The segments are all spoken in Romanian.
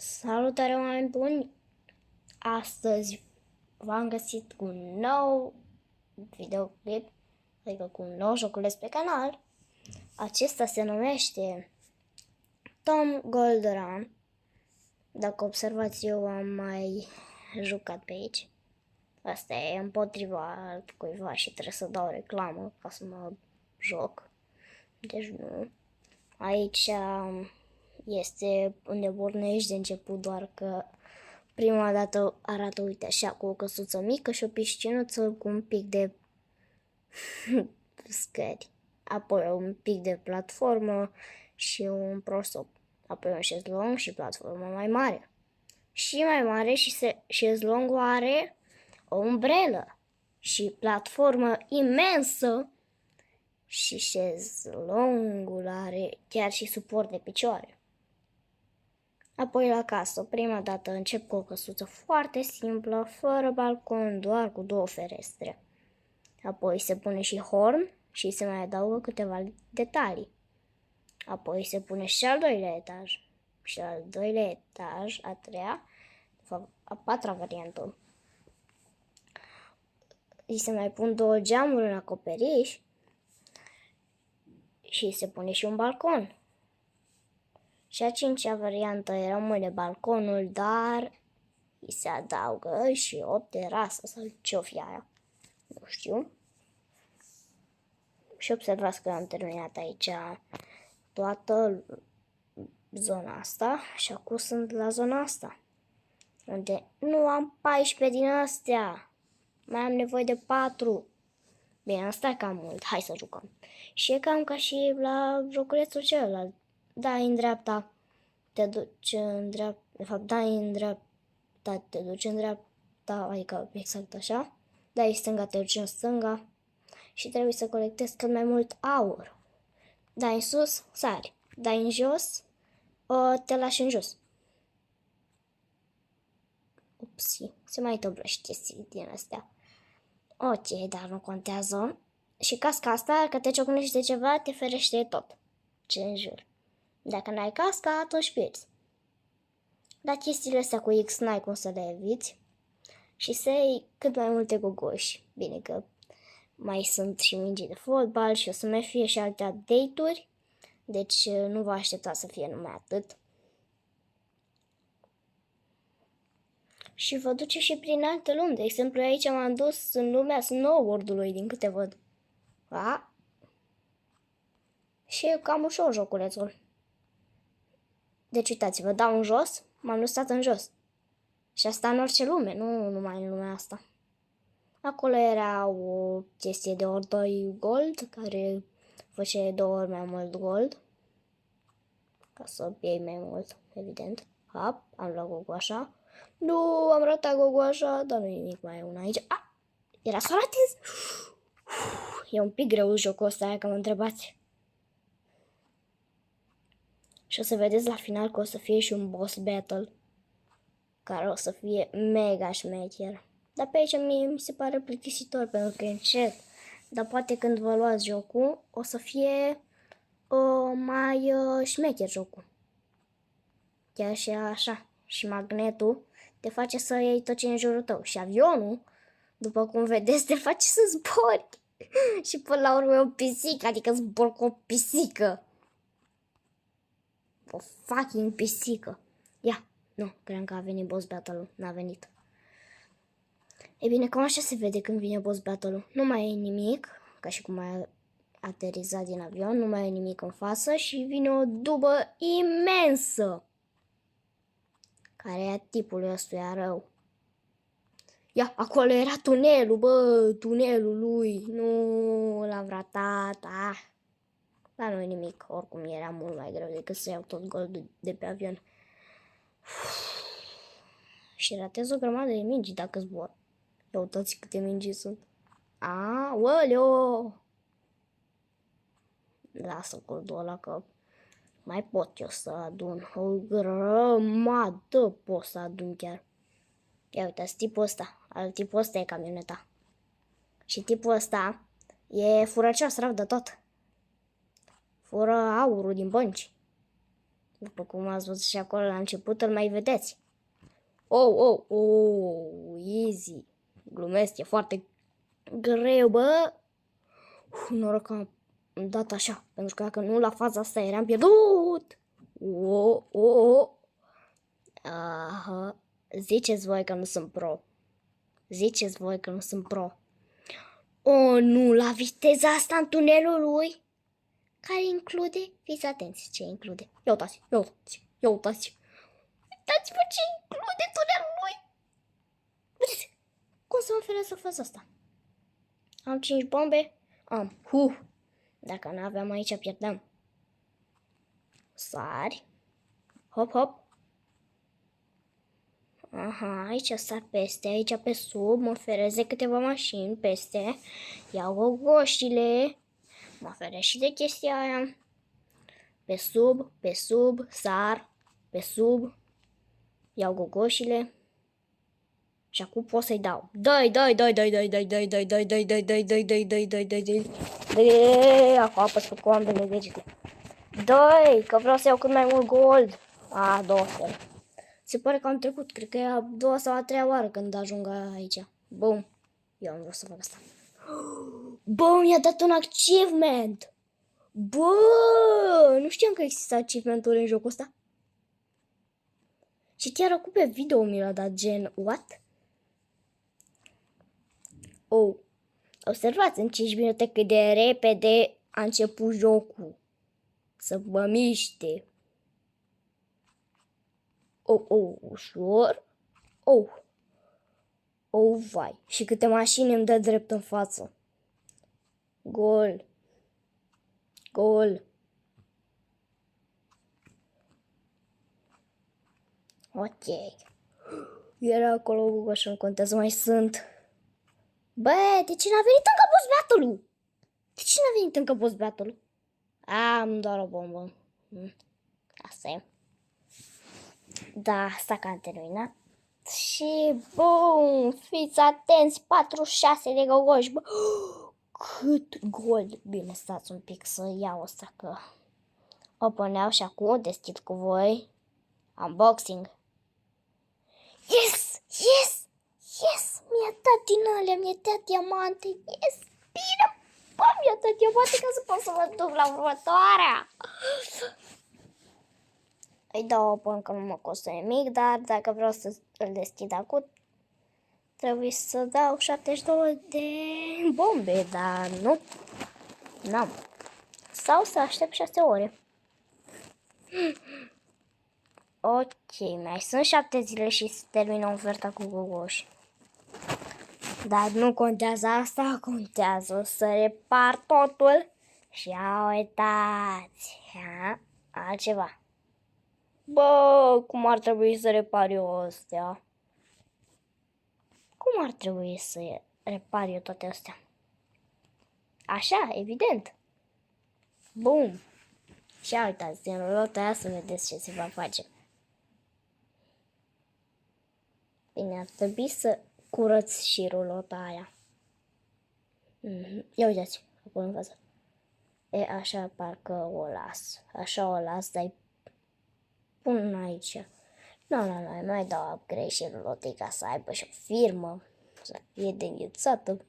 Salutare, oameni buni! Astăzi v-am găsit cu un nou videoclip, adică cu un nou joculeț pe canal. Acesta se numește Tom Gold Run. Dacă observați, eu am mai jucat pe aici. Asta e împotriva cuiva și trebuie să dau reclamă ca să mă joc. Deci nu. Aici este unde pornești de început, doar că prima dată arată, uite așa, cu o căsuță mică și o piscinuță cu un pic de scări. Apoi un pic de platformă și un prosop. Apoi un șezlong și platformă mai mare. Și mai mare și șezlongul are o umbrelă și platformă imensă și șezlongul are chiar și suport de picioare. Apoi la casă, prima dată încep cu o căsuță foarte simplă, fără balcon, doar cu 2 ferestre. Apoi se pune și horn și se mai adaugă câteva detalii. Apoi se pune și al doilea etaj. Și al doilea etaj, a treia, de fapt, a patra variantă. Și se mai pun 2 geamuri în acoperiș și se pune și un balcon. Și a 5-a variantă rămâne balconul, dar îi se adaugă și o terasă sau ce-o fi aia. Nu știu. Și observați că am terminat aici toată zona asta și acum sunt la zona asta, unde nu am 14 din astea. Mai am nevoie de 4. Bine, asta e cam mult. Hai să jucăm. Și e cam ca și la joculețul celălalt. Dai în dreapta, te duce în dreapta. De fapt, dai în dreapta, te duce în dreapta, adică exact așa. Dai în stânga, te duce în stânga. Și trebuie să colectezi cât mai mult aur. Dai în sus, sari. Dai în jos, te lași în jos. Upsi, se mai întâmplă și chestii din astea. Ok, dar nu contează. Și casca asta, că te ciocnești de ceva, te ferește tot. Ce înjur. Dacă n-ai casca, atunci pierzi. Dar chestiile astea cu X n-ai cum să le eviți. Și să iei cât mai multe gogoși. Bine că mai sunt și mingi de fotbal și o să mai fie și alte update-uri. Deci nu vă așteptați să fie numai atât. Și vă duce și prin alte lumi. De exemplu, aici m-am dus în lumea snowboard-ului, din câte văd. Da? Și e cam ușor joculețul. Deci uitați-vă, dau în jos, m-am lăsat în jos. Și asta în orice lume, nu numai în lumea asta. Acolo era o chestie de ori 2 gold, care făcea 2 ori mai mult gold. Ca să iei mai mult, evident. Hop, am luat gogoașa. Nu, am ratat gogoașa, dar nu e nimic, mai e una aici. Era să ratez. E un pic greu jocul ăsta, că mă întrebați. Și o să vedeți la final că o să fie și un boss battle, care o să fie mega șmecher. Dar pe aici mi se pare plictisitor, pentru că e încet. Dar poate când vă luați jocul, o să fie mai șmecher jocul. Chiar și așa. Și magnetul te face să iei tot ce e în jurul tău. Și avionul, după cum vedeți, te face să zbori. Și până la urmă e o pisică, adică zbor cu o pisică. O fucking pisică. Ia, nu, cream că a venit boss battle-ul, n-a venit. E bine, cam așa se vede când vine boss battle-ul. Nu mai e nimic, ca și cum ai aterizat din avion, nu mai e nimic în față și vine o dubă imensă, care e a tipului ăstuia rău. Ia, acolo era tunelul, bă, tunelul lui. Nu, l-am ratat, Dar nu e nimic, oricum era mult mai greu decât să iau tot goldul de pe avion. Și ratez o grămadă de mingi dacă zbor. Ia uitați câte mingi sunt. Oleo! Lasă goldul ăla că mai pot eu să adun. O grămadă pot să adun chiar. Ia uitați, tipul ăsta. Tipul ăsta e camioneta. Și tipul ăsta e furăcios rău de tot. Fură aurul din bănci. După cum ați văzut și acolo la început, îl mai vedeți. Oh, easy. Glumesc, e foarte greu, bă. Noroc că am dat așa, pentru că dacă nu la faza asta eram pierdut. Oh. Aha. Ziceți voi că nu sunt pro. Oh, nu, la viteza asta în tunelul lui, care include, fiți atenți ce include. Ia uitați. Uitați-vă ce include tunelul lui. Uite, cum să mă feresc să fac asta? Am 5 bombe? Am. Dacă nu aveam aici, pierdeam. Sari. Hop. Aha, aici sar peste, aici pe sub, mă feresc de câteva mașini peste. Iau gogoșile. Mă feresc și de chestia aia. Pe sub, sar. Pe sub. Iau gogoșile. Și acum pot să-i dau. Dai. Acum apăs pe cu ambele degete. Dai, că vreau să iau cât mai mult gold. Două fele. Se pare că am trecut. Cred că e a doua sau a treia oară când ajung aici. Bum. Eu am vrut să fac asta. Bă, mi-a dat un achievement. Bă, nu știam că există achievement-uri în jocul ăsta. Și chiar acum pe video mi l-a dat gen, what? Oh, observați în 5 minute cât de repede a început jocul. Să mă miște. Ușor. Vai. Și câte mașini îmi dă drept în față. Gol. Ok. Era acolo Google și nu contează, mai sunt. Bă, de ce n-a venit încă boss battle-ul? Am doar o bombă. Asta e. Da, asta că am terminat. Și bum, fiți atenți, 46 de gogoși. Bă, cât gold. Bine, stați un pic să iau asta că o puneau și acum deschid cu voi. Unboxing. Yes! Mi-a dat din alea, mi-a dat diamante. Yes! Bine! Bă, mi-a dat diamante ca să pot să mă duc la următoarea. Îi dau o până nu mă costă nimic, dar dacă vreau să îl deschid acum, trebuie să dau 72 de bombe, dar nu. N-am. Sau să aștept 6 ore. Ok, mai sunt 7 zile și se termină oferta cu gogoși. Dar nu contează asta, contează să repar totul. Și uitați, altceva. Bă, cum ar trebui să repar eu astea? Cum ar trebui să repar eu toate astea? Așa, evident. Bum. Și uitați, din rulota aia să vedeți ce se va face. Bine, ar trebui să curăț și rulota aia. Ia uitați, acolo în față. E, așa parcă o las. Așa o las, dar pun aici. Nu, mai dau upgrade și rulotei ca să aibă și o firmă. Să fie de înghețată.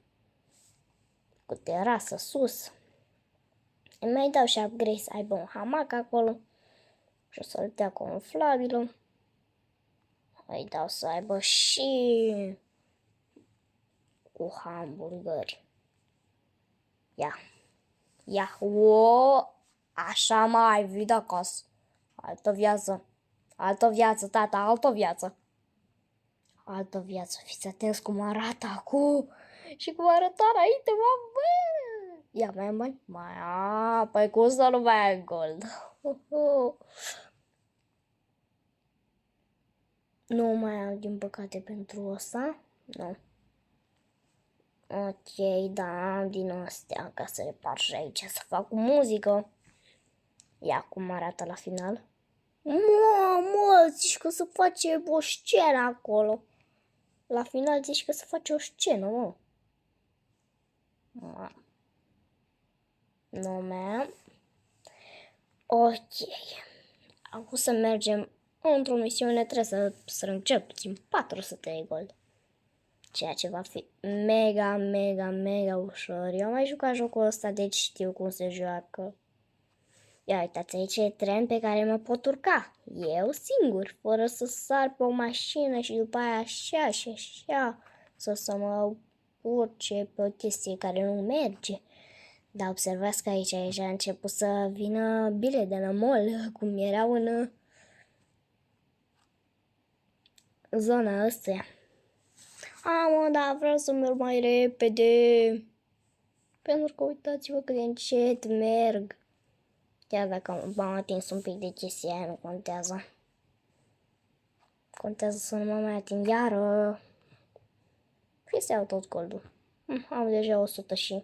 Cu terasă sus. Îi mai dau și upgrade să aibă un hamac acolo. Și o să-l dea conflabilă. Îi dau să aibă și cu hamburgeri. Ia, așa mai vii de acasă. Altă viață, tata, altă viață. Fiți atenți cum arată acum și cum arăta înainte, mamă. Ia, mai am bani? Păi cum să nu mai ai gold? Nu mai am, din păcate, pentru asta. Nu. Ok, da, am din astea ca să repar și aici, să fac muzică. Ia cum arată la final. Mă, zici că se face o scenă acolo. La final zici că se face o scenă, mă. Nu, man. Ok. Acum să mergem într-o misiune, trebuie să strâng cel puțin 400 de gold. Ceea ce va fi mega, mega, mega ușor. Eu am mai jucat jocul ăsta, deci știu cum se joacă. Ia uitați, aici e tren pe care mă pot urca. Eu singur, fără să sar pe o mașină și după aia așa și așa. Sau să mă urce pe o chestie care nu merge. Dar observați că aici a început să vină bile de la mall, cum erau în zona asta. Mă, da, vreau să merg mai repede. Pentru că uitați-vă cât de încet merg. Chiar dacă m-am atins un pic de chestia aia, nu contează. Contează să nu mă mai ating iară. Și să iau tot goldul. Am deja 100 și...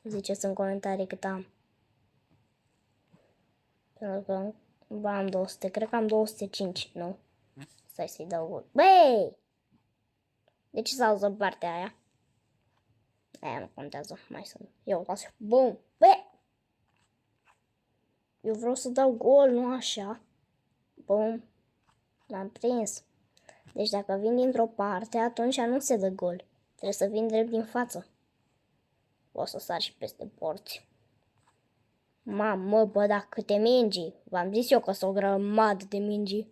Ziceți în comentarii cât am. Pentru că am 200, cred că am 205, nu? Stai să-i dau gold. Băi! De ce s-a auzit partea aia? Aia nu contează, mai sunt. Eu las. Bum! Băi! Eu vreau să dau gol, nu așa. Bum! L-am prins. Deci dacă vin dintr-o parte, atunci nu se dă gol. Trebuie să vin drept din față. O să sar și peste porți. Mamă, bă, da, câte mingi. V-am zis eu că sunt o grămadă de mingi.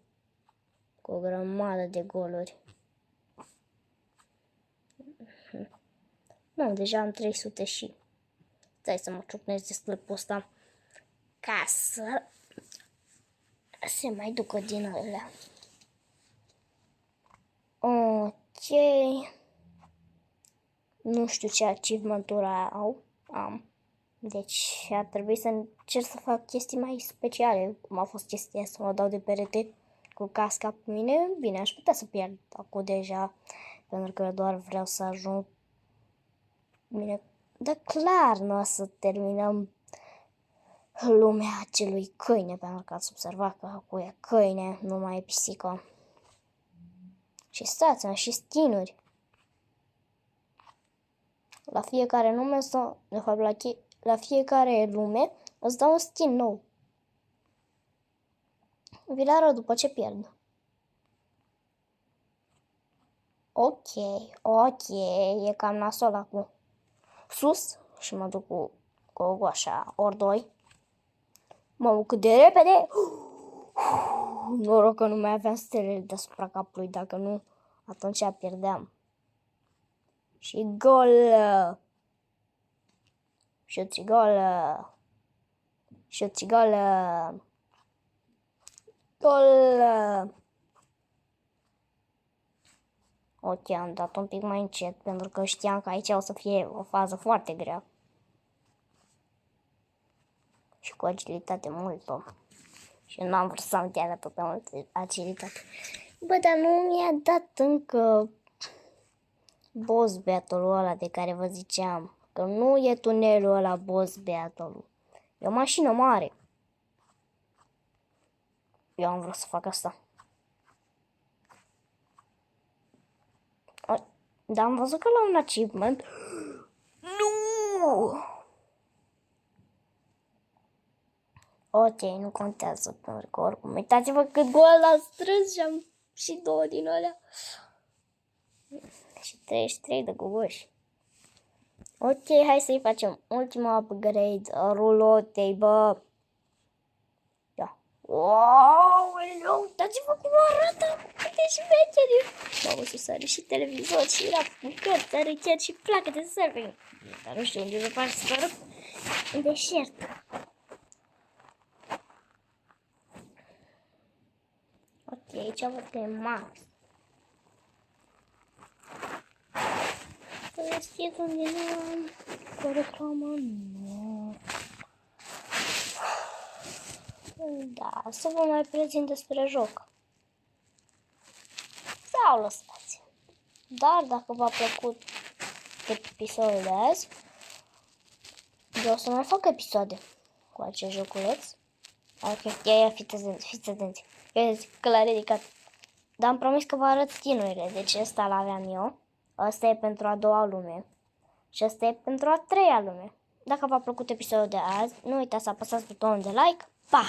Cu o grămadă de goluri. Nu, deja am 300 și... Stai să mă ciocnesc de slăpul ăsta. Ca să se mai ducă din alea. Ok. Nu știu ce achievement-uri am. Deci ar trebui să încerc să fac chestii mai speciale. Cum a fost chestia să mă dau de perete cu casca pe mine. Bine, aș putea să pierd acum deja. Pentru că doar vreau să ajung. Bine, dar clar nu o să terminăm lumea acelui câine. Pentru că ați observat că acum e câine, nu mai e pisică. Și stați, am și skinuri. La fiecare nume, de fapt la fiecare lume, îți dau un skin nou. Vi-l arăt după ce pierd. Ok, e cam nasol acum. Sus și mă duc cu așa, ori doi. Mă, cât de repede! Noroc că nu mai aveam stelele deasupra capului, dacă nu, atunci pierdeam. Și gol! Șuți gol! Șuți gol! Gol! Ok, am dat un pic mai încet, pentru că știam că aici o să fie o fază foarte grea. Și cu agilitate multă. Și nu am vrut să am chiar atât de multă agilitate. Bă, dar nu mi-a dat încă boss battle-ul ăla de care vă ziceam. Că nu e tunelul ăla boss battle-ul. E o mașină mare. Eu am vrut să fac asta. Dar am văzut că la un achievement... Nu! Ok, nu contează, pentru că oricum. Uitați-vă cât gol l-am strâns și am și două din alea. Și 33 de gogoși. Ok, hai să-i facem ultima upgrade a rulotei, bă. Ia. Wow, uitați-vă cum arată. Câte șmecheri. Bă, o să sare și televizor și raplicări, sare chiar și placă de surfing. Dar nu știu unde să faci surf. În deșert. Ok, aici văd că e max. Să știți unde nu am o reclamă, nu. Da, să vă mai prezint despre joc. Sau lăsați. Dar dacă v-a plăcut episodul de azi, eu o să mai fac episoade cu acest joculeț. Ok, ia, fiți atenți. Vezi că l-a ridicat. Dar am promis că vă arăt skin-urile. Deci ăsta l-aveam eu. Ăsta e pentru a doua lume. Și ăsta e pentru a treia lume. Dacă v-a plăcut episodul de azi, nu uitați să apăsați butonul de like. Pa!